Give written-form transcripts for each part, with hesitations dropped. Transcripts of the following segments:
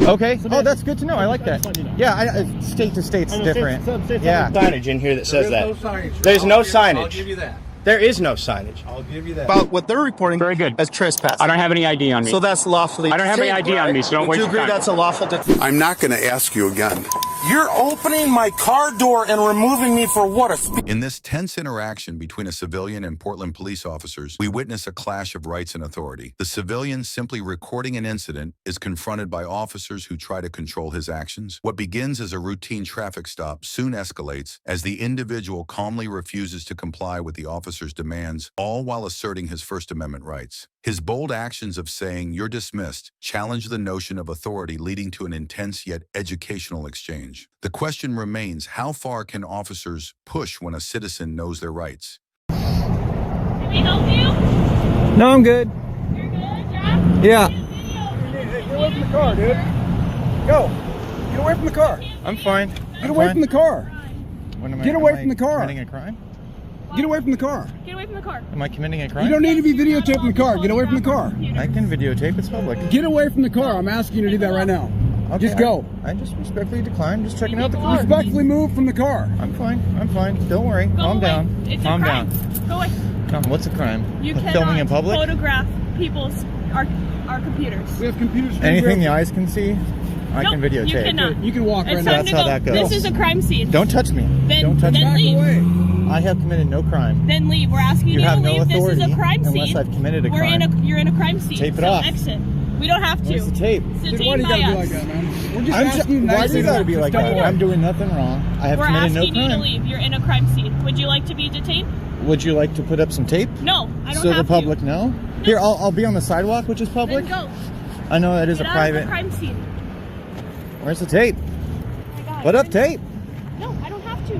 Okay. Oh, that's good to know. I like that. Yeah, state to state's different. Yeah. Signage in here that says that. There's no signage. I'll give you that. There is no signage. I'll give you that. About what they're reporting Very good. as trespass. I don't have any ID on me. So that's lawfully. I don't have any ID on me, so don't Would waste you your agree time. that's a lawful? I'm not going to ask you again. You're opening my car door and removing me for what? In this tense interaction between a civilian and Portland police officers, we witness a clash of rights and authority. The civilian, simply recording an incident, is confronted by officers who try to control his actions. What begins as a routine traffic stop soon escalates as the individual calmly refuses to comply with the officer's demands, all while asserting his First Amendment rights. His bold actions of saying, "You're dismissed," challenge the notion of authority, leading to an intense yet educational exchange. The question remains, how far can officers push when a citizen knows their rights? Can we help you? No, I'm good. You're good, Jack? Yeah. Get away from the car, dude. Go. Get away from the car. I'm fine. Get away from the car. Get away from the car. Committing a crime? Get away from the car. Get away from the car. Am I committing a crime? You don't need to be videotaping the car. Get away from the car. I can videotape. It's public. Get away from the car. I'm asking you to do that right now. Okay, Just go. I just respectfully decline. I'm just checking out the car. Respectfully move from the car. I'm fine. I'm fine. Don't worry. Go Calm away. down. It's Calm a crime. down. Go away. Come. What's a crime? You Filming cannot in public? photograph people's our computers. We have computers. Anything the eyes can see, I can Nope, videotape. you cannot. You can walk right It's now. time That's to how go. that goes. This is a crime scene. Don't touch me. Then, Don't touch then me. leave. Away. I have committed no crime. Then leave. We're asking you, You have to no leave. authority This is a crime scene. unless I've committed a We're crime. you're in a crime scene. Tape it so off. Exit. We don't have to. Where's the tape? It's Dude, detained why do you by gotta be us. like that, man? We're just asking you Why nicely. do you gotta be like that? I'm doing nothing wrong. I have We're committed no asking you to crime. leave. You're in a crime scene. Would you like to be detained? Would you like to put up some tape? No, I don't So have the public to. know? Here, I'll be on the sidewalk, which is public. Then go. I know that is Get a out private. of the crime scene. Where's the tape? Oh my God. Put up tape. No, I don't have to.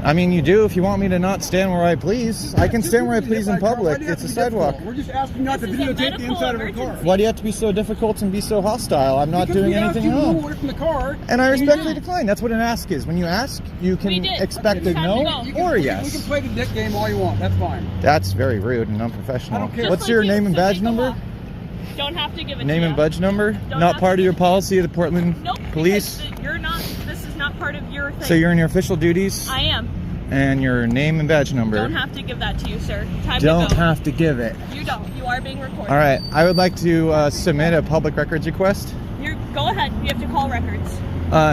I mean, you do if you want me to not stand where I please. I can stand where I please in public. It's a sidewalk. We're just asking not to This is a videotape the medical inside of our car. emergency. Why do you have to be so difficult and be so hostile? I'm not Because doing we asked anything you to move wrong. away from the car. And I you respectfully didn't. decline. That's what an ask is. When you ask, you We can did. expect a It's time to no go. You can- or a We can yes. play the dick game all you want. That's fine. That's very rude and unprofessional. I don't care. What's Just your like you, name and so badge take a number? walk. Don't have to give it Name to and you. badge number? Don't Not have part to of your give it- policy of the Portland Nope. Police? because You're not. This is not part of your thing. So you're in your official duties? I am. And your name and badge number? Don't have to give that to you, sir. Time Don't to go. have to give it. You don't. You are being recorded. All right. I would like to submit a public records request. Go ahead. You have to call records.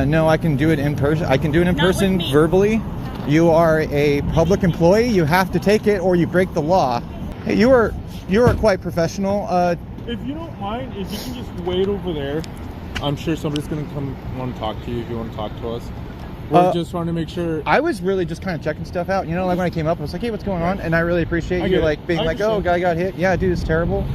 No, I can do it in person. I can do it in Not with person me. verbally. You are a public employee. You have to take it or you break the law. Hey, you are quite professional. If you don't mind, if you can just wait over there, I'm sure somebody's gonna come want to talk to you if you want to talk to us. We're just trying to make sure. I was really just kind of checking stuff out. You know, like when I came up, I was like, hey, what's going on? And I really appreciate you like being like, oh, guy got hit. Yeah, dude, it's terrible.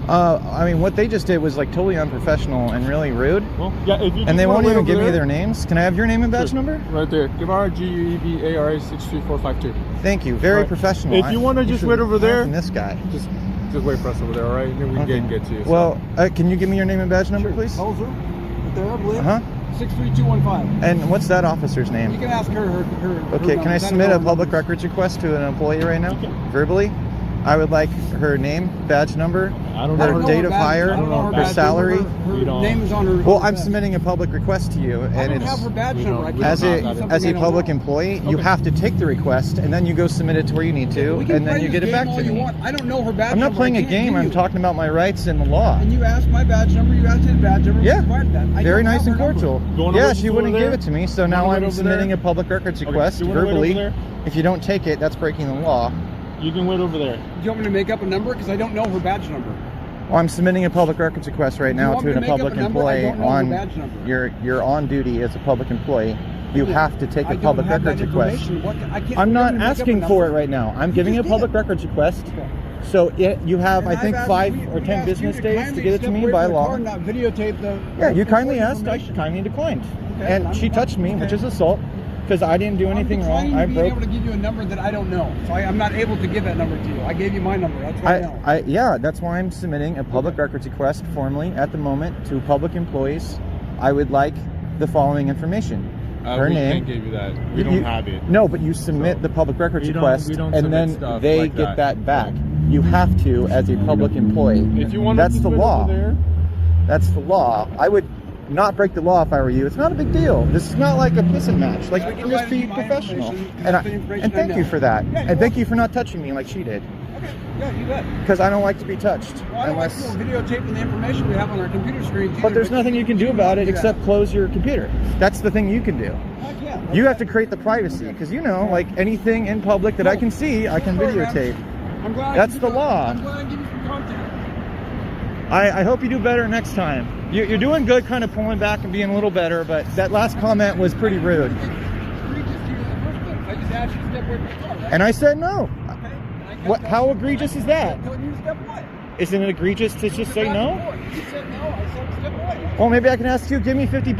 I mean, what they just did was like totally unprofessional and really rude. Well, yeah, if you and they won't wait even over give me there- their names. Can I have your name and badge Sure. number? Right there. Guevara, GUEBARA 63452. Thank you. Very Right. professional. If you want to just should wait over learn there, from this guy. Just wait for us over there, all right? And then we Okay. can get to you. Well, can you give me your name and badge number, please? Hauser, right there, I believe. Uh-huh. 63215. And what's that officer's name? You can ask her. Okay, can I submit a public records request to an employee right now? Verbally? I would like her name, badge number, I don't know her her date badge- of I hire, don't know her her badge salary. Her You don't- name is on her. Well, her I'm badge. submitting a public request to you, I and don't it's have her badge We number. don't- I we can't as don't a have that. as a I don't public know. employee, you Okay. have to take the request, and then you go submit it to where you need to, We can and then play you this get it back game all to you me. want. I don't know her badge I'm not number. playing I a can't game. give I'm you. talking about my rights and the law. And you asked my badge number. You asked his badge number. Yeah. We provided that. I Very don't nice have and her number. cordial. You wanna Yeah, wait she over wouldn't there? give it to me, so now wanna wait I'm over submitting there? a public records Okay, request you wanna wait over verbally. there? If you don't take it, that's breaking the law. You can wait over there. Do you want me to make up a number? Because I don't know her badge number. Well, I'm submitting a public records request right You now want me to to a make up public a number? I employee don't know her on badge number. you're on duty as a public employee. You have to take I a don't public have records that request. information. What, I can't, I'm you not want me to make up a asking number? for it right now. I'm giving you a just public did. records request. Okay. So you have, And I think, I've asked 5 you- or we 10 asked you business days to kindly get it to step me away by from the law. car and not videotape the. Yeah, you kindly important asked, I information. kindly declined. Okay, And she touched me, which is assault, because I didn't do anything I'm wrong. declining I being broke. able to give you a number that I don't know, so I'm not able to give that number to you. I gave you my number. That's what I know. Yeah, that's why I'm submitting a public records request formally at the moment to public employees. I would like the following information. Her we name. can't give you that. We don't have it. No, but you submit the public records we don't- request, we don't and submit then stuff they like get that. back. You have to as a public employee. If you want That's to the wait law. over there, That's the law. I would not break the law if I were you. It's not a big deal. This is not like a pissing match. Like, we can just be professional. And thank you for that. And thank you for not touching me like she did. Okay, yeah, you bet. Because I don't like to be touched. Well, I don't like videotaping the information we have on our computer screens. But there's nothing you can do about it except close your computer. That's the thing you can do. I can't. You have to create the privacy, because you know, like anything in public that I can see, I can videotape. I'm glad That's the law. I'm glad I give you some content. I hope you do better next time. You're doing good, kind of pulling back and being a little better, but that last comment was pretty rude. I just asked you to step away from the car, right? And I said no. Okay. What? How egregious is that? I told you to step away. Isn't it egregious to just say no? You said no, I said step away. Well, maybe I can ask you, give me $50.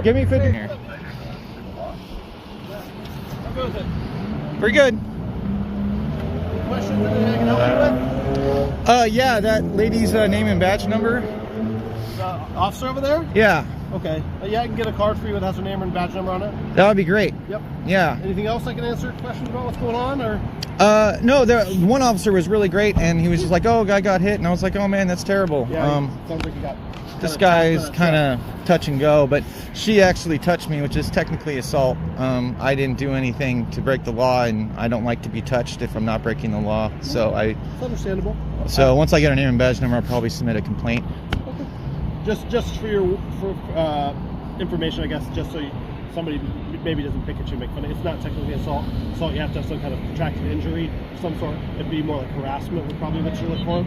Give me 50 here. How goes it? Pretty good. Questions that I can help you with? Yeah, that lady's name and badge number. Officer over there? Yeah, Okay. Yeah, I can get a card for you that has her name and badge number on it. that would be great. Yep. Yeah. Anything else I can answer questions about what's going on, or? No, one officer was really great, and he was just like, "Oh, guy got hit," and I was like, "Oh man, that's terrible." Yeah. Sounds like you got. This guy's kind of touch and go, but she actually touched me, which is technically assault. I didn't do anything to break the law, and I don't like to be touched if I'm not breaking the law. So It's understandable. once I get her name and badge number, I'll probably submit a complaint. Just for your information, I guess, just so somebody maybe doesn't pick at you and make fun of it. It's not technically assault. Assault, you have to have some kind of protracted injury of some sort. It'd be more like harassment would probably what you look for.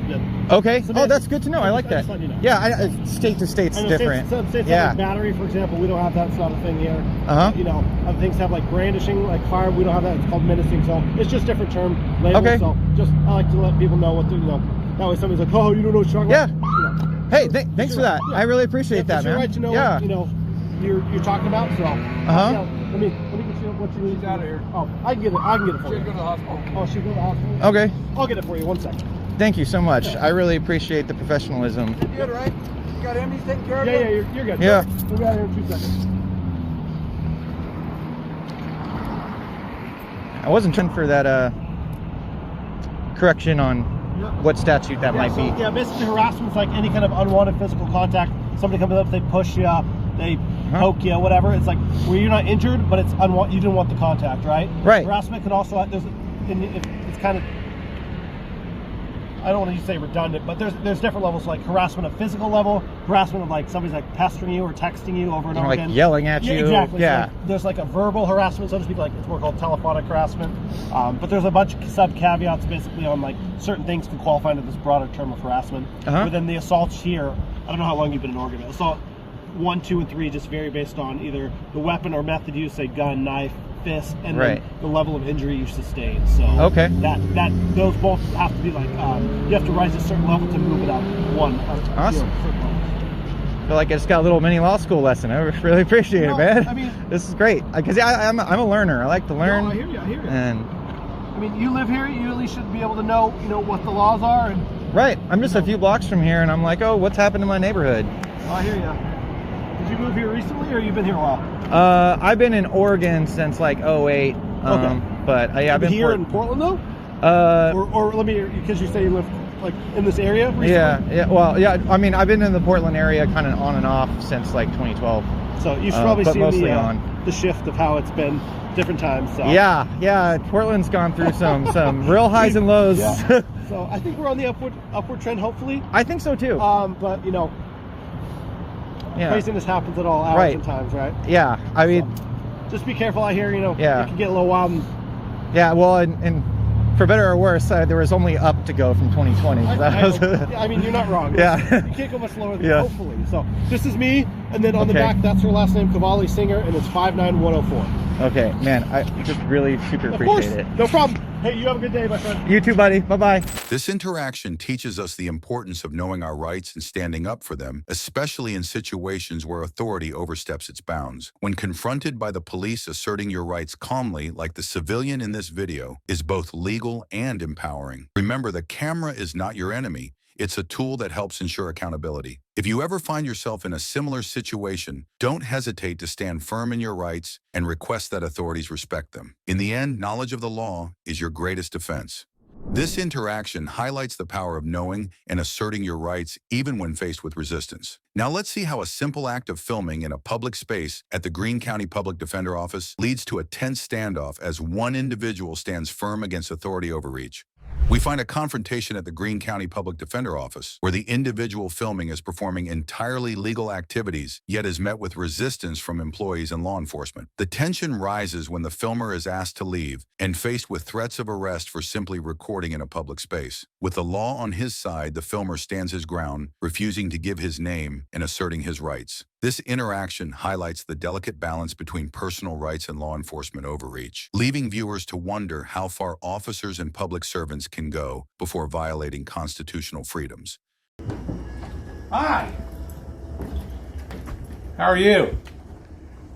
Okay. Oh, that's good to know. I like that. Just letting you know. Yeah, state to state's different. Some states Yeah. have like battery, for example. We don't have that. It's not a thing here. Uh-huh. You know, other things have like brandishing, like fire. We don't have that. It's called menacing. So it's just different term labels. Okay. So I like to let people know what to, that way somebody's like, oh, you don't know what you're talking Yeah. about. You know. Hey, thanks for that. Yeah. I really appreciate that, It's man. your right to know Yeah. what, you're talking about. So let me get you what you need. She's out of here. Oh, I can get it for you. She'll go to the hospital. Oh, she'll go to the hospital. Okay. I'll get it for you. 1 second. Thank you so much. I really appreciate the professionalism. You good, right? You got Emmy's taken care of? Yeah, you're good. Yeah. We'll be out here in 2 seconds. I wasn't trying for that correction on what statute that might be. Yeah, basically harassment's like any kind of unwanted physical contact. Somebody comes up, they push you, they poke you, whatever. It's like where you're not injured, but it's you didn't want the contact, right? Right. Harassment could also it's kind of, I don't want to say redundant, but there's different levels, like harassment at physical level, harassment of like somebody's like pestering you or texting you over and over Like again. yelling at you. Yeah, exactly. Yeah. So there's like a verbal harassment, so to speak, like it's more called telephonic harassment. But there's a bunch of sub caveats basically on like certain things to qualify into this broader term of harassment. Within the assaults here, I don't know how long you've been in Oregon. Assault 1, 2, and 3 just vary based on either the weapon or method used, say gun, knife, fist, and then the level of injury you sustained. So that those both have to be like you have to rise to a certain level to move it up one. Awesome. I feel like I just got a little mini law school lesson. I really appreciate it, man. I mean, this is great because I'm a learner. I like to learn. No, I hear you. And I mean, you live here. You at least should be able to know what the laws are. And right. I'm just a few blocks from here, and I'm like, oh, what's happened to my neighborhood? I hear you. Did you move here recently, or you've been here a while? I've been in Oregon since like 2008. But I've been here in Portland though. Or let me, because you say you live like in this area recently? Yeah. Well, yeah. I mean, I've been in the Portland area kind of on and off since like 2012. So you should probably see the shift of how it's been different times. So. Yeah. Portland's gone through some real highs and lows. Yeah. So I think we're on the upward trend. Hopefully. I think so too. But craziness happens at all hours and times, right? Yeah. I mean, just be careful out here. It can get a little wild. Yeah. Well, and for better or worse, there was only up to go from 2020. I mean, you're not wrong. Yeah. You can't go much lower than hopefully. So this is me, and then on the back, that's her last name, Cavalli Singer, and it's 59104. Okay, man, I just really super appreciate it. No problem. Hey, you have a good day, my friend. You too, buddy. Bye-bye. This interaction teaches us the importance of knowing our rights and standing up for them, especially in situations where authority oversteps its bounds. When confronted by the police, asserting your rights calmly, like the civilian in this video, is both legal and empowering. Remember, the camera is not your enemy. It's a tool that helps ensure accountability. If you ever find yourself in a similar situation, don't hesitate to stand firm in your rights and request that authorities respect them. In the end, knowledge of the law is your greatest defense. This interaction highlights the power of knowing and asserting your rights even when faced with resistance. Now let's see how a simple act of filming in a public space at the Greene County Public Defender Office leads to a tense standoff as one individual stands firm against authority overreach. We find a confrontation at the Greene County Public Defender Office where the individual filming is performing entirely legal activities, yet is met with resistance from employees and law enforcement. The tension rises when the filmer is asked to leave and faced with threats of arrest for simply recording in a public space. With the law on his side, the filmer stands his ground, refusing to give his name and asserting his rights. This interaction highlights the delicate balance between personal rights and law enforcement overreach, leaving viewers to wonder how far officers and public servants can go before violating constitutional freedoms. Hi. How are you?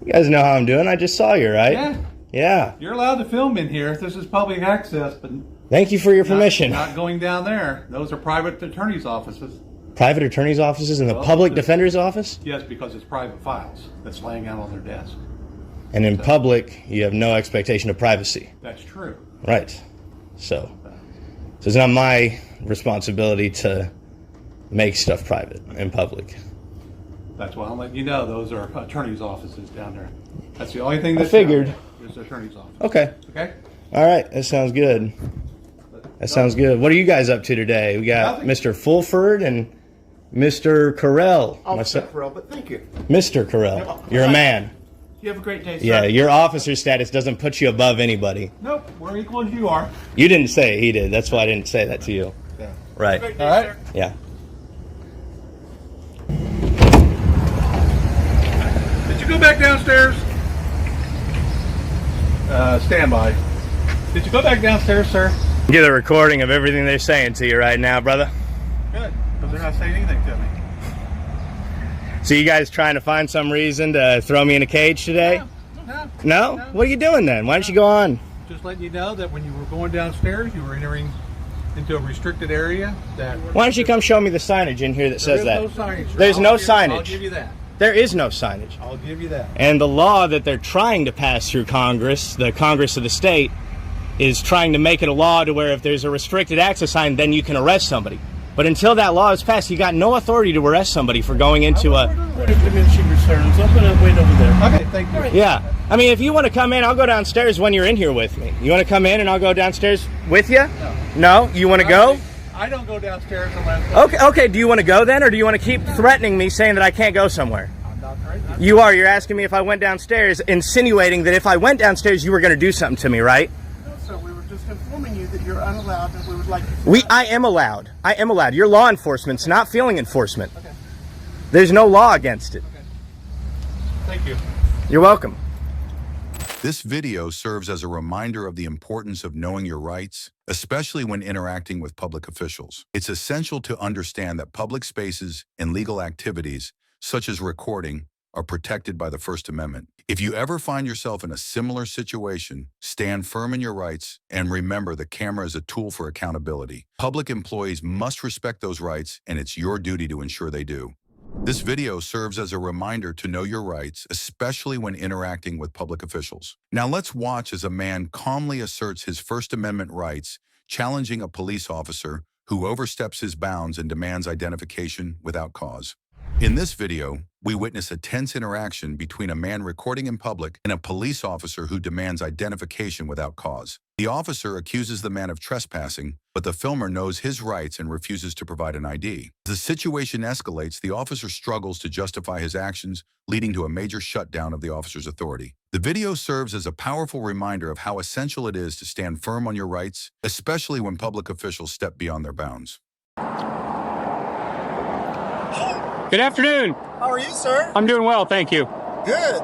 You guys know how I'm doing. I just saw you, right? Yeah. Yeah. You're allowed to film in here. This is public access, but Thank you for your permission. Not going down there. Those are private attorneys' offices. Private attorneys' offices in the public defender's office? Yes, because it's private files that's laying out on their desk. And in public, you have no expectation of privacy. That's true. Right. So it's not my responsibility to make stuff private in public. That's why I'm letting you know those are attorneys' offices down there. That's the only thing that's I figured. Is the attorney's office. Okay. Okay? All right. That sounds good. That sounds good. What are you guys up to today? We got Nothing. Mr. Fulford and Mr. Carell. I'll accept Pharrell, but thank you. Mr. Carell, you're a man. You have a great day, sir. Yeah, your officer status doesn't put you above anybody. Nope, we're equal as you are. You didn't say it, he did. That's why I didn't say that to you. Yeah. Right. Great day, All right. sir. Yeah. Did you go back downstairs? Stand by. Did you go back downstairs, sir? Get a recording of everything they're saying to you right now, brother. Good, because they're not saying anything to me. So you guys trying to find some reason to throw me in a cage today? No? What are you doing then? Why don't you go on? Just letting you know that when you were going downstairs, you were entering into a restricted area. That Why don't you come show me the signage in here that says that? There's no signage, sir. There's no I'll signage. give you that. There is no signage. I'll give you that. And the law that they're trying to pass through Congress, the Congress of the state, is trying to make it a law to where if there's a restricted access sign, then you can arrest somebody. But until that law is passed, you got no authority to arrest somebody for going into a... Diminishing returns. I'm going to wait over there. Okay, thank you. Yeah. I mean, if you want to come in, I'll go downstairs when you're in here with me. You want to come in and I'll go downstairs with you? No? You want to go? I don't go downstairs unless... Okay, do you want to go then, or do you want to keep threatening me saying that I can't go somewhere? I'm not threatening. You are. You're asking me if I went downstairs, insinuating that if I went downstairs, you were going to do something to me, right? No, sir, we were just informing you that you're unallowed and we would like you to... I am allowed. I am allowed. Your law enforcement's not feeling enforcement. Okay. There's no law against it. Okay. Thank you. You're welcome. This video serves as a reminder of the importance of knowing your rights, especially when interacting with public officials. It's essential to understand that public spaces and legal activities, such as recording, are protected by the First Amendment. If you ever find yourself in a similar situation, stand firm in your rights and remember the camera is a tool for accountability. Public employees must respect those rights, and it's your duty to ensure they do. This video serves as a reminder to know your rights, especially when interacting with public officials. Now let's watch as a man calmly asserts his First Amendment rights, challenging a police officer who oversteps his bounds and demands identification without cause. In this video, we witness a tense interaction between a man recording in public and a police officer who demands identification without cause. The officer accuses the man of trespassing, but the filmer knows his rights and refuses to provide an ID. As the situation escalates, the officer struggles to justify his actions, leading to a major shutdown of the officer's authority. The video serves as a powerful reminder of how essential it is to stand firm on your rights, especially when public officials step beyond their bounds. Good afternoon. How are you, sir? I'm doing well, thank you. Good.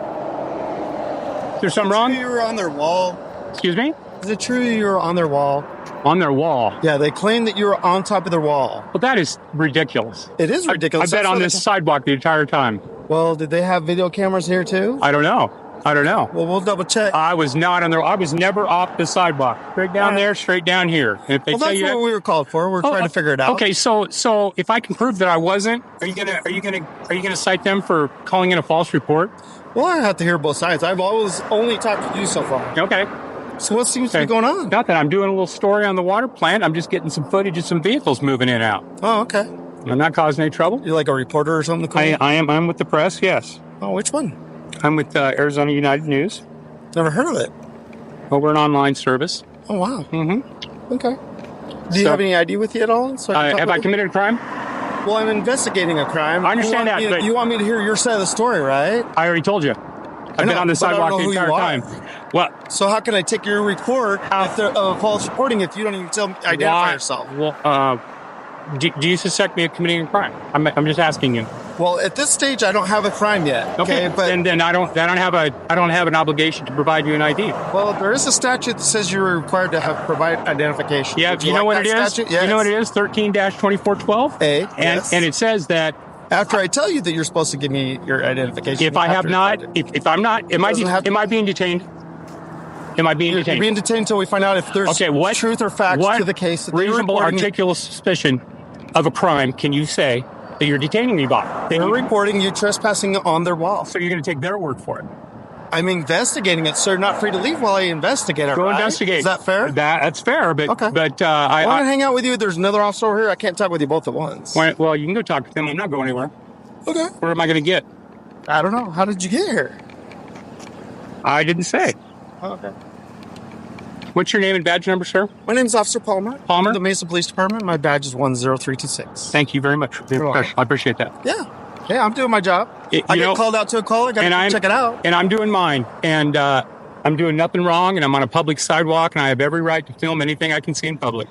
Is there something wrong? You were on their wall. Excuse me? Is it true you were on their wall? On their wall. Yeah, they claim that you were on top of their wall. Well, that is ridiculous. It is ridiculous. I've been on this sidewalk the entire time. Well, did they have video cameras here too? I don't know. Well, we'll double check. I was not on there. I was never off the sidewalk. Straight down there, straight down here. And if they Well, tell that's you what we were called for. We're trying to figure it out. Okay, so if I can prove that I wasn't, are you gonna cite them for calling in a false report? Well, I have to hear both sides. I've always only talked to you so far. Okay. So what seems to be going on? Nothing. I'm doing a little story on the water plant. I'm just getting some footage of some vehicles moving in and out. Oh, okay. I'm not causing any trouble. You're like a reporter or something? I am. I'm with the press, yes. Oh, which one? I'm with Arizona United News. Never heard of it. Well, we're an online service. Oh, wow. Mm-hmm. Okay. Do you have any ID with you at all? So have I committed a crime? Well, I'm investigating a crime. I understand that, but you want me to hear your side of the story, right? I already told you. I've been on the sidewalk the entire time. Well, so how can I take your report if they're false reporting if you don't even identify yourself? Well, do you suspect me of committing a crime? I'm just asking you. Well, at this stage, I don't have a crime yet. Okay, but then I don't have an obligation to provide you an ID. Well, there is a statute that says you're required to provide identification. Yeah, you know what it is? Statute? Yes. You know what it is? 13-2412. And it says that after I tell you that you're supposed to give me your identification. If I have not, if I'm not, am I being detained? Am I being detained? You're being detained until we find out if there's truth or facts to the case. That reasonable, articulable suspicion of a crime can you say that you're detaining me by? They're reporting you trespassing on their wall. So you're going to take their word for it? I'm investigating it, so you're not free to leave while I investigate it. Go investigate. Is that fair? That's fair, but okay. But I want to hang out with you. There's another officer over here. I can't talk with you both at once. Well, you can go talk to them. I'm not going anywhere. Okay. Where am I going to get? I don't know. How did you get here? I didn't say. Okay. What's your name and badge number, sir? My name's Officer Palmer. Palmer? The Mesa Police Department. My badge is 10326. Thank you very much. I appreciate that. Yeah. Yeah, I'm doing my job. I get called out to a call. I got to check it out. And I'm doing mine. And I'm doing nothing wrong. And I'm on a public sidewalk. And I have every right to film anything I can see in public.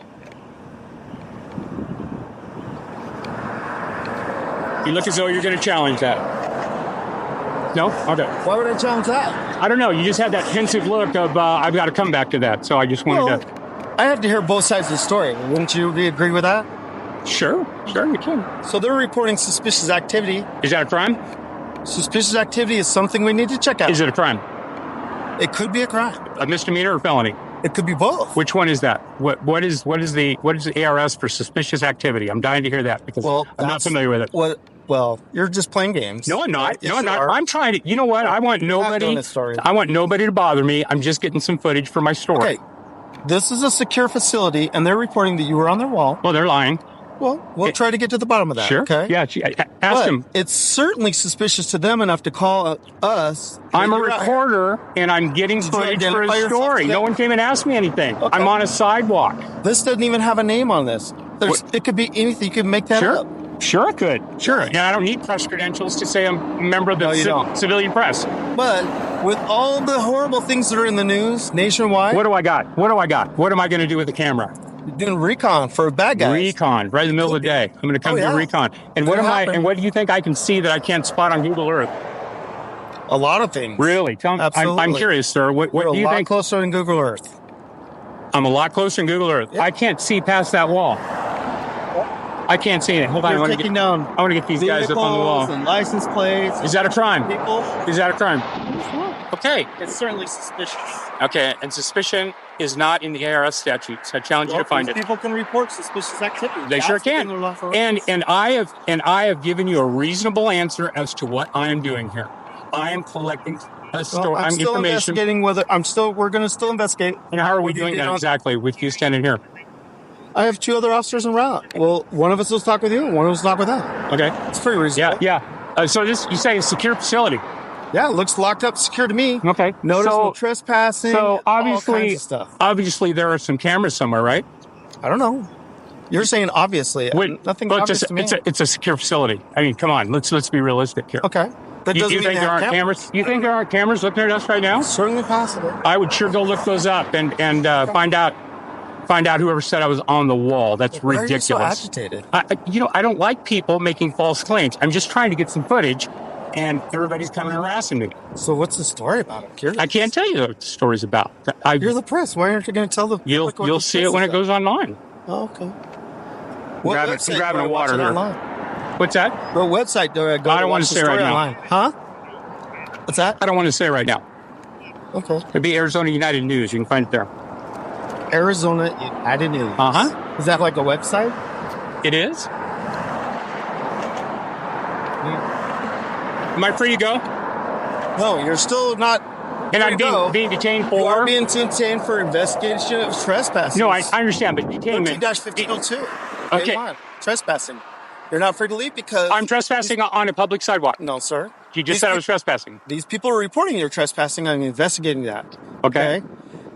You look as though you're going to challenge that. No? Okay. Why would I challenge that? I don't know. You just had that pensive look of, I've got to come back to that. So I just wanted to... I have to hear both sides of the story. Wouldn't you agree with that? Sure, you can. So they're reporting suspicious activity. Is that a crime? Suspicious activity is something we need to check out. Is it a crime? It could be a crime. A misdemeanor or felony? It could be both. Which one is that? What is the ARS for suspicious activity? I'm dying to hear that because I'm not familiar with it. Well, you're just playing games. No, I'm not. Yes, no, I'm not. I'm trying to. You know what? I want nobody to bother me. I'm just getting some footage for my story. Okay. This is a secure facility, and they're reporting that you were on their wall. Well, they're lying. Well, we'll try to get to the bottom of that. Sure. Okay. Yeah. Ask them. It's certainly suspicious to them enough to call us. I'm a reporter, and I'm getting footage for a story. No one came and asked me anything. Okay. I'm on a sidewalk. This doesn't even have a name on this. It could be anything. You could make that up. Sure, I could. Sure. And I don't need press credentials to say I'm a member of the civilian press. But with all the horrible things that are in the news nationwide. What do I got? What am I going to do with the camera? You're doing recon for bad guys. Recon, right in the middle of the day. I'm going to come do recon. And what do you think I can see that I can't spot on Google Earth? A lot of things. Really? Tell me. I'm curious, sir. What do you think? You're a lot closer than Google Earth. I'm a lot closer than Google Earth. Yeah. I can't see past that wall. I can't see it. Hold on. I want to get these guys up on the wall. And license plates. Is that a crime? Is that a crime? Okay. It's certainly suspicious. Okay. And suspicion is not in the ARS statutes. I challenge you to find it. People can report suspicious activity. They sure can. And I have given you a reasonable answer as to what I am doing here. I am collecting a story. I'm still investigating whether we're going to still investigate. And how are we doing that exactly with you standing here? I have two other officers en route. Well, one of us will talk with you, and one of us will talk with them. Okay. It's pretty reasonable. Yeah. So you say a secure facility? Yeah, it looks locked up, secure to me. Okay. No trespassing. So obviously, all kinds of stuff. Obviously, there are some cameras somewhere, right? I don't know. You're saying obviously. Nothing obvious to me. It's a secure facility. I mean, come on. Let's be realistic here. Okay. That doesn't mean think there aren't cameras? You think there aren't cameras looking at us right now? Certainly possible. I would sure go look those up and find out whoever said I was on the wall. That's ridiculous. Why are you so agitated? I don't like people making false claims. I'm just trying to get some footage, and everybody's coming harassing me. So what's the story about? I'm curious. I can't tell you what the story's about. You're the press. Why aren't you going to tell the public what You'll see it when it goes online. Oh, okay. I'm grabbing a water here. Online? What's that? What website do I go to? I don't want to say right now. Huh? What's that? I don't want to say right now. Okay. It'd be Arizona United News. You can find it there. Arizona United News. Uh-huh. Is that like a website? It is. Am I free to go? No, you're still not And I'm being detained for? You are being detained for investigation of trespassing. No, I understand, but detainment. 13-1502. Okay. Trespassing. You're not free to leave because... I'm trespassing on a public sidewalk. No, sir. You just said I was trespassing. These people are reporting you're trespassing. I'm investigating that. Okay.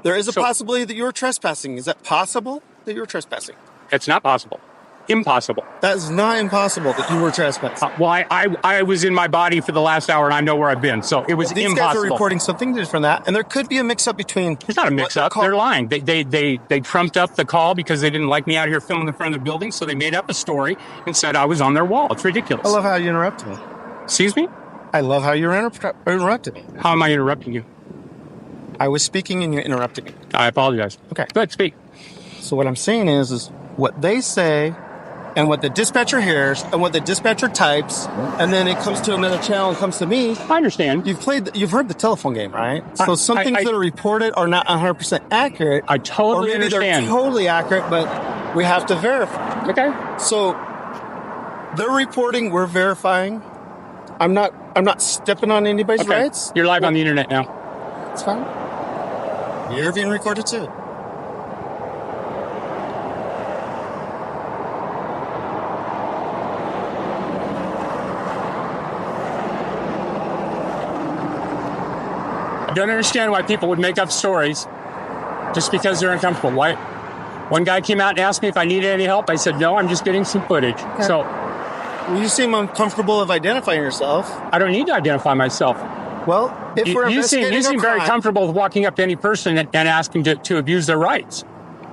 There is a possibility that you're trespassing. Is that possible that you're trespassing? It's not possible. Impossible. That is not impossible that you were trespassing. Well, I was in my body for the last hour, and I know where I've been, so it was These impossible. guys are reporting something different from that, and there could be a mix-up between... It's not a mix-up. They're lying. They trumped up the call because they didn't like me out here filming in front of the building, so they made up a story and said I was on their wall. It's ridiculous. I love how you interrupted me. Excuse me? I love how you interrupted me. How am I interrupting you? I was speaking and you interrupted me. I apologize. Okay. Go ahead, speak. So what I'm saying is what they say and what the dispatcher hears and what the dispatcher types, and then it comes to another channel and comes to me. I understand. You've heard the telephone game, right? So some things that are reported are not 100% accurate. I totally or maybe understand. They're totally accurate, but we have to verify. Okay. So they're reporting, we're verifying. I'm not stepping on anybody's rights. You're live on the internet now. It's fine. You're being recorded too. I don't understand why people would make up stories just because they're uncomfortable. Why? One guy came out and asked me if I needed any help. I said, no, I'm just getting some footage. Okay. So, well, you seem uncomfortable of identifying yourself. I don't need to identify myself. Well, if we're investigating you seem very comfortable with walking up to any person and asking to abuse their rights.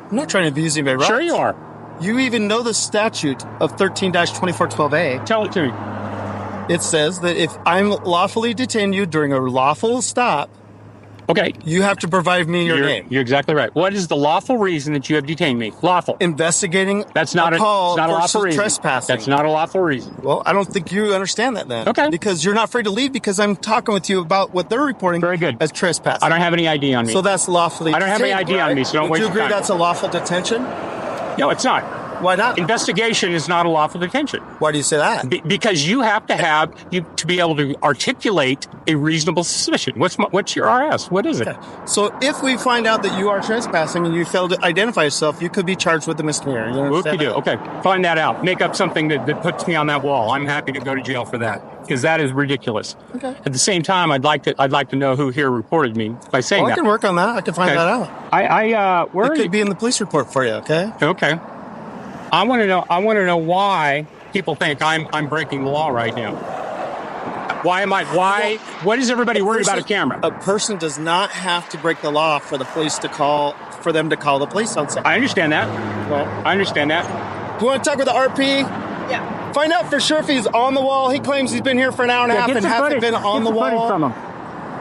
I'm not trying to abuse anybody's rights. Sure you are. You even know the statute of 13-2412A. Tell it to me. It says that if I'm lawfully detained you during a lawful stop, okay, you have to provide me your name. You're exactly right. What is the lawful reason that you have detained me? Lawful. Investigating That's not a call not a lawful reason. Trespassing. That's not a lawful reason. Well, I don't think you understand that then. Okay. Because you're not free to leave because I'm talking with you about what they're reporting Very good. as trespassing. I don't have any ID on me. So that's lawfully I don't have any ID on me, so don't Would waste you agree your time. that's a lawful detention? No, it's not. Why not? Investigation is not a lawful detention. Why do you say that? Because you have to be able to articulate a reasonable suspicion. What's your RS? What is it? Okay. So if we find out that you are trespassing and you fail to identify yourself, you could be charged with a misdemeanor. You understand that? Okay, find that out. Make up something that puts me on that wall. I'm happy to go to jail for that because that is ridiculous. Okay. At the same time, I'd like to know who here reported me by saying that. I can work on that. I can find that out. Where it could be in the police report for you. Okay. Okay. I want to know why people think I'm breaking the law right now. What is everybody worried about a camera? A person does not have to break the law for the police to call the police on something. I understand that. Well, I understand that. Do you want to talk with the RP? Yeah. Find out for sure if he's on the wall. He claims he's been here for an hour and a half and hasn't been on the wall. From him.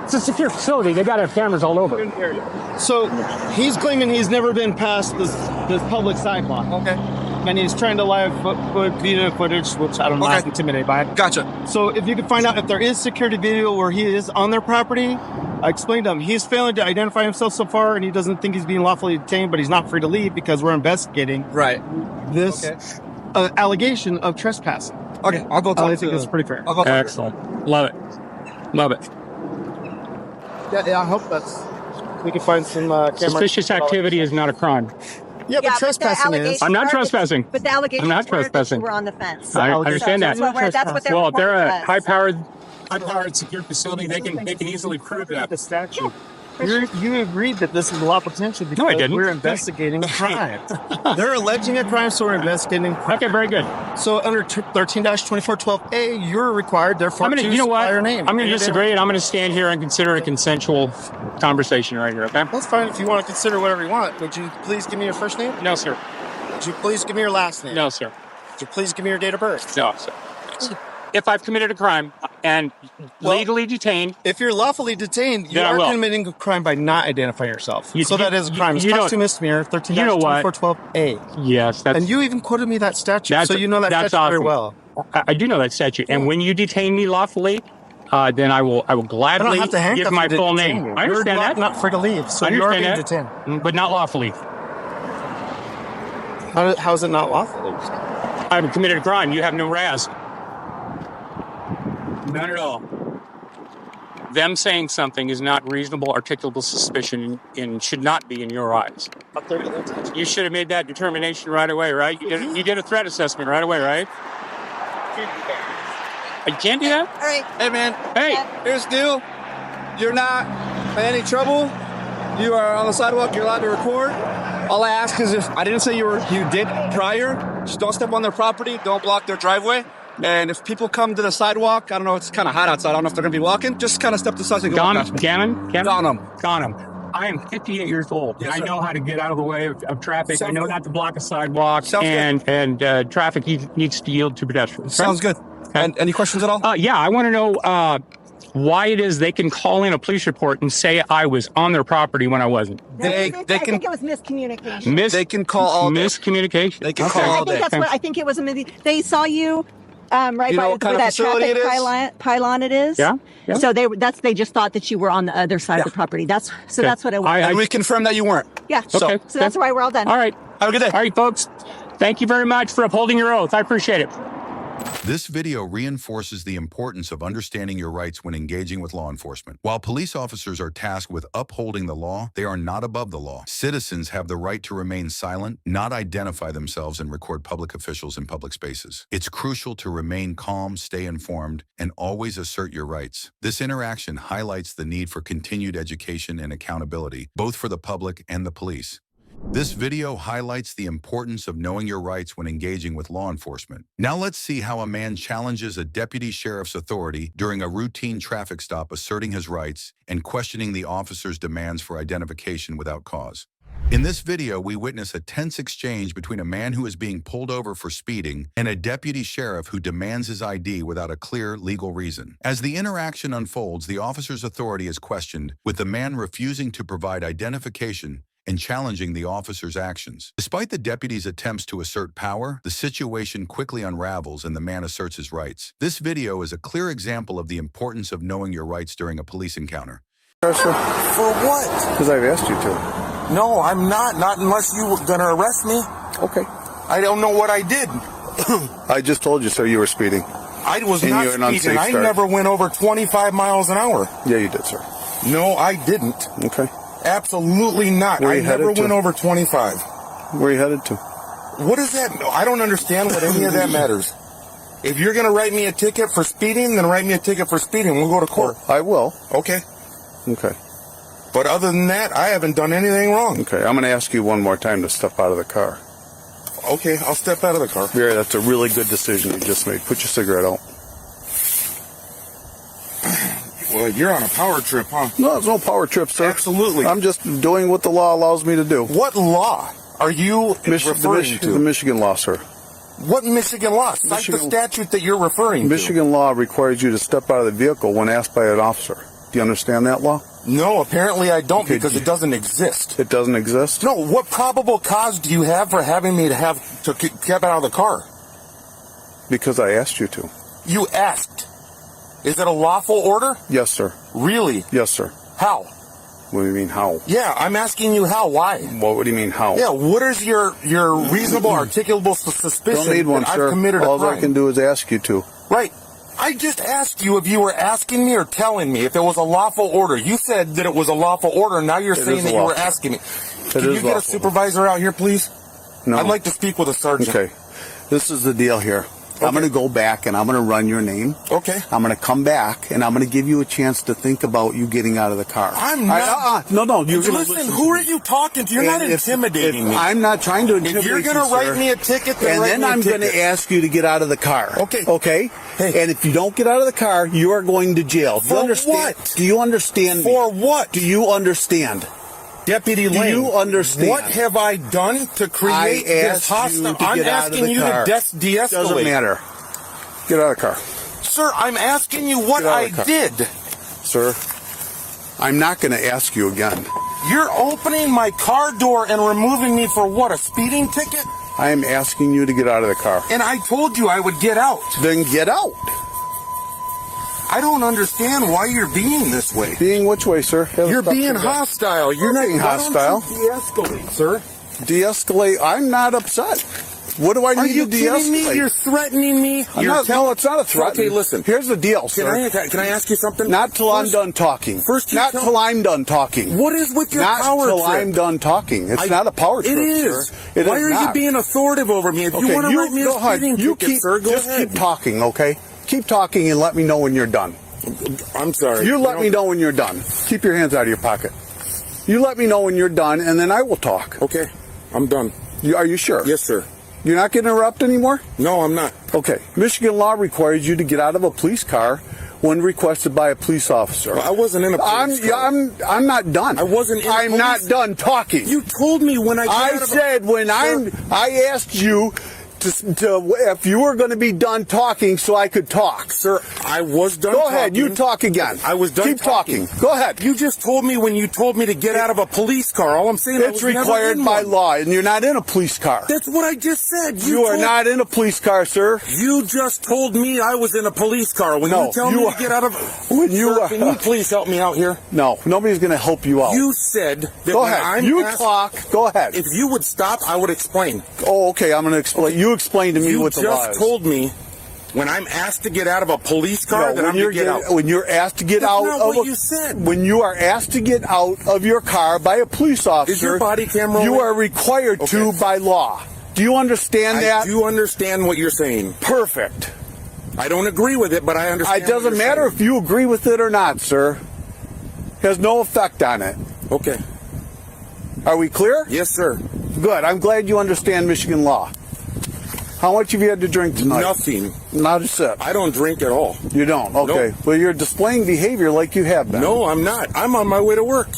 It's a secure facility. They got to have cameras all over. So he's claiming he's never been past this public sidewalk. Okay. And he's trying to live video footage, which I don't know. I'm intimidated by it. Gotcha. So if you could find out if there is security video where he is on their property, I explained to him he's failing to identify himself so far, and he doesn't think he's being lawfully detained, but he's not free to leave because we're investigating this allegation of trespassing. Okay, I'll go talk I think it's pretty fair. Excellent. Love it. Love it. Yeah, I hope we can find some cameras. Suspicious activity is not a crime. Yeah, but trespassing is. I'm not trespassing. But the allegations I'm not trespassing. Were on the fence. I understand that. That's what they're well, if they're a high-powered secure facility, they can easily prove that. The statute. You agreed that this is a lawful detention because I didn't. We're investigating a crime. They're alleging a crime, so we're investigating. Okay, very good. So under 13-2412A, you're required, therefore, to supply your name. I'm going to disagree, and I'm going to stand here and consider a consensual conversation right here, okay? That's fine if you want to consider whatever you want. Would you please give me your first name? No, sir. Would you please give me your last name? No, sir. Would you please give me your date of birth? No, sir. If I've committed a crime and legally detained... If you're lawfully detained, you are committing a crime by not identifying yourself. So that is a crime. It's class 2 misdemeanor, 13-2412A. Yes, that's... And you even quoted me that statute, so you know that statute very well. I do know that statute. And when you detain me lawfully, then I will gladly give my full name. I understand that. You're not free to leave, so you are being detained. But not lawfully. How is it not lawful? I haven't committed a crime. You have no RAS. Not at all. them saying something is not reasonable, articulable suspicion and should not be in your eyes. You should have made that determination right away, right? You did a threat assessment right away, right? You can't do that? All right. Hey, man. Hey. Here's the deal. You're not in any trouble. You are on the sidewalk. You're allowed to record. All I ask is if I didn't say you did prior, just don't step on their property. Don't block their driveway. And if people come to the sidewalk, I don't know, it's kind of hot outside. I don't know if they're going to be walking. Just kind of step to the side. Got him. I am 58 years old. Yes, I know how to get out of the way of traffic. I know not to block a sidewalk. Sounds and traffic needs to yield to pedestrians. Sounds good. And any questions at all? Yeah, I want to know why it is they can call in a police report and say I was on their property when I wasn't. I think it was miscommunication. They can call all day. Miscommunication. They can call all day. I think it was a they saw you right by where that traffic pylon it is. Yeah. So they just thought that you were on the other side of the property. That's what it was. And we confirmed that you weren't. Yeah. Okay. So that's why we're all done. All right. Have a good day. All right, folks. Thank you very much for upholding your oath. I appreciate it. This video reinforces the importance of understanding your rights when engaging with law enforcement. While police officers are tasked with upholding the law, they are not above the law. Citizens have the right to remain silent, not identify themselves, and record public officials in public spaces. It's crucial to remain calm, stay informed, and always assert your rights. This interaction highlights the need for continued education and accountability, both for the public and the police. This video highlights the importance of knowing your rights when engaging with law enforcement. Now let's see how a man challenges a deputy sheriff's authority during a routine traffic stop, asserting his rights and questioning the officer's demands for identification without cause. In this video, we witness a tense exchange between a man who is being pulled over for speeding and a deputy sheriff who demands his ID without a clear legal reason. As the interaction unfolds, the officer's authority is questioned, with the man refusing to provide identification and challenging the officer's actions. Despite the deputy's attempts to assert power, the situation quickly unravels and the man asserts his rights. This video is a clear example of the importance of knowing your rights during a police encounter. For what? Because I've asked you to. No, I'm not. Not unless you were going to arrest me. Okay. I don't know what I did. I just told you, sir, you were speeding. I was not speeding. I never went over 25 miles an hour. Yeah, you did, sir. No, I didn't. Okay. Absolutely not. I never went over 25. Where are you headed to? What is that? I don't understand what any of that matters. If you're going to write me a ticket for speeding, then write me a ticket for speeding. We'll go to court. I will. Okay. Okay. But other than that, I haven't done anything wrong. Okay, I'm going to ask you one more time to step out of the car. Okay, I'll step out of the car. Barry, that's a really good decision you just made. Put your cigarette out. Well, you're on a power trip, huh? No, it's no power trip, sir. Absolutely. I'm just doing what the law allows me to do. What law are you referring to? The Michigan law, sir. What Michigan law? Cite the statute that you're referring to. Michigan law requires you to step out of the vehicle when asked by an officer. Do you understand that law? No, apparently I don't, because it doesn't exist. It doesn't exist? No, what probable cause do you have for having me to get out of the car? Because I asked you to. You asked. Is it a lawful order? Yes, sir. Really? Yes, sir. How? What do you mean, how? Yeah, I'm asking you how. Why? What do you mean, how? Yeah, what is your reasonable, articulable suspicion Don't need one, that sir. I've committed a crime? All I can do is ask you to. Right. I just asked you if you were asking me or telling me if it was a lawful order. You said that it was a lawful order, and now you're saying that you were asking me. Can you get a supervisor out here, please? No. I'd like to speak with a sergeant. Okay. This is the deal here. Okay. I'm going to go back and I'm going to run your name. Okay. I'm going to come back and I'm going to give you a chance to think about you getting out of the car. I'm not. No. You're going to listen. Who are you talking to? You're not intimidating me. I'm not trying to intimidate you, If you're going to write me a ticket, then I'm going to ask you to get out of the car. Okay. Okay? Hey. And if you don't get out of the car, you are going to jail. For what? Do you understand? For what? Do you understand? Deputy Lane, do you understand? What have I done to create this hostility? I'm asking you to de-escalate. Doesn't matter. Get out of the car. Sir, I'm asking you what I did. Sir, I'm not going to ask you again. You're opening my car door and removing me for what, a speeding ticket? I am asking you to get out of the car. And I told you I would get out. Then get out. I don't understand why you're being this way. Being which way, sir? You're being hostile. You're not being hostile. De-escalate, sir. De-escalate? I'm not upset. What do I Are need you to kidding de-escalate? me? You're threatening me. No, it's not a threat. Okay, listen. Here's the deal, sir. Can I ask you something? Not till I'm done talking. First, not till I'm done talking. What is with your not power till trip? I'm done talking. It's not a power trip. It is. Sir. It Why is are you not. being authoritative over me? If you want to write me a speeding ticket, sir, go ahead. Keep talking, okay? Keep talking and let me know when you're done. I'm sorry. You let me know when you're done. Keep your hands out of your pocket. You let me know when you're done, and then I will talk. Okay, I'm done. Are you sure? Yes, sir. You're not getting interrupted anymore? No, I'm not. Okay. Michigan law requires you to get out of a police car when requested by a police officer. Well, I wasn't in a police car. I'm not done. I wasn't in a I'm not done talking. You told me when I asked you to if you were going to be done talking so I could talk. Sir, I was done talking. Go ahead, you talk again. I was done talking. Go ahead. You just told me when you told me to get out of a police car. All I'm saying is it's required by law, and you're not in a police car. That's what I just said. You are not in a police car, sir. You just told me I was in a police car. When you tell me to get out of... Can you please help me out here? No, nobody's going to help you out. You said that Go ahead. Talk. Go ahead. If you would stop, I would explain. Oh, okay. I'm going to explain. You explain to me what the law is. You just told me when I'm asked to get out of a police car that I'm to get out. When you're asked to get out of what you said. When you are asked to get out of your car by a police officer, is your body camera you are required to by law. Do you understand that? I do understand what you're saying. Perfect. I don't agree with it, but I understand. It doesn't matter if you agree with it or not, sir. It has no effect on it. Okay. Are we clear? Yes, sir. Good. I'm glad you understand Michigan law. How much have you had to drink tonight? Nothing. Not a sip. I don't drink at all. You don't? Okay. Nope. Well, you're displaying behavior like you have been. No, I'm not. I'm on my way to work.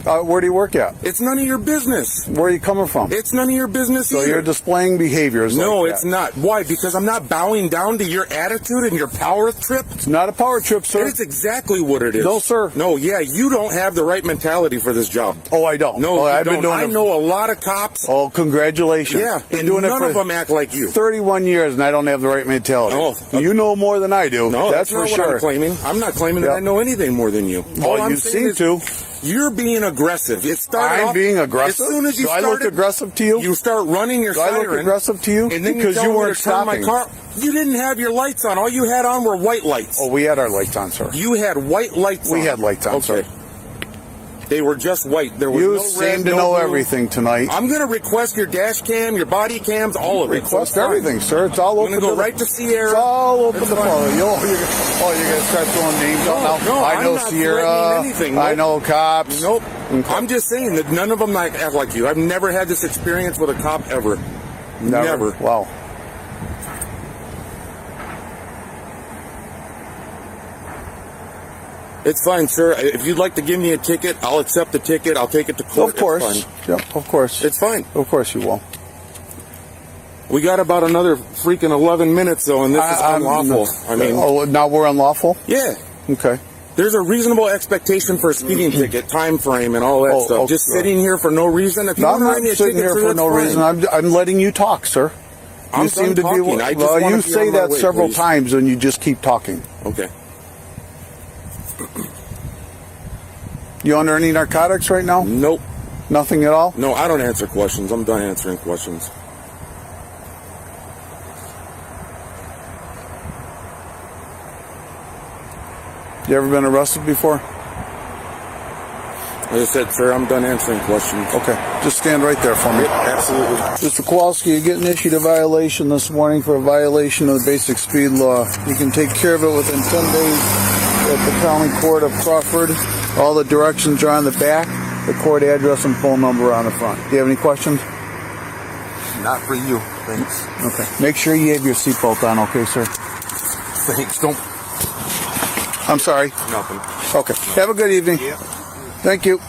Where do you work at? It's none of your business. Where are you coming from? It's none of your business either. So you're displaying behaviors No, like it's not. Why? Because I'm not bowing down to your attitude and your power trip? It's not a power trip, sir. It's exactly what it is. No, sir. No, yeah, you don't have the right mentality for this job. Oh, I don't. No, I've you been don't. doing I know a lot of cops. Oh, congratulations. Yeah, been and doing none it of them act like you. 31 years, and I don't have the right mentality. Oh, you know more than I do. No, that's not for what sure. I'm claiming. I'm not claiming that I know anything more than you. Well, you seem to. You're being aggressive. It started I'm being aggressive? As soon as you Do I look aggressive to you? You start running your siren. Do I look aggressive to you? And then because you weren't turn my stopping. car. You didn't have your lights on. All you had on were white lights. Oh, we had our lights on, sir. You had white lights on. We had lights on, sir. They were just white. There was you no red, seem to no know blue. everything tonight. I'm going to request your dash cam, your body cams, all of it. Request everything, sir. It's all open. I'm going to go right to Sierra. It's all open It's to fine. follow. You're going to start throwing names out now? No, I know I'm not Sierra. threatening anything. Nope. I know cops. Nope. Okay. I'm just saying that none of them act like you. I've never had this experience with a cop ever. Never. Wow. It's fine, sir. If you'd like to give me a ticket, I'll accept the ticket. I'll take it to court. Of course. It's fine. Yep, of course. It's fine. Of course you will. We got about another freaking 11 minutes, though, and this is unlawful. I mean... Oh, now we're unlawful? Yeah. Okay. There's a reasonable expectation for a speeding ticket, time frame, and all that stuff. okay. Just sitting here for no reason. If you No, I'm want to write not me a sitting ticket, here sir, for no that's fine. reason. I'm letting you talk, sir. I'm You seem to done be. talking. I just Well, wanna you be say on my that way, several please. times, and you just keep talking. Okay. You under any narcotics right now? Nope. Nothing at all? No, I don't answer questions. I'm done answering questions. You ever been arrested before? As I said, sir, I'm done answering questions. Okay, just stand right there for me. Yep, absolutely. Mr. Kowalski, you're getting issued a violation this morning for a violation of the basic speed law. You can take care of it within 10 days at the County Court of Crawford. All the directions are on the back, the court address and phone number on the front. Do you have any questions? Not for you. Thanks. Okay. Make sure you have your seatbelt on, okay, sir? Thanks. Don't. I'm sorry. Nothing. Okay. Have a good evening. Yeah. Thank you.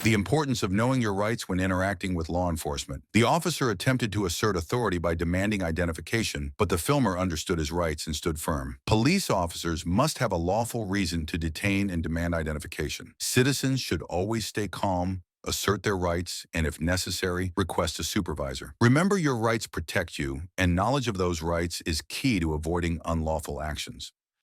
The importance of knowing your rights when interacting with law enforcement. The officer attempted to assert authority by demanding identification, but the filmer understood his rights and stood firm. Police officers must have a lawful reason to detain and demand identification. Citizens should always stay calm, assert their rights, and if necessary, request a supervisor. Remember, your rights protect you, and knowledge of those rights is key to avoiding unlawful actions.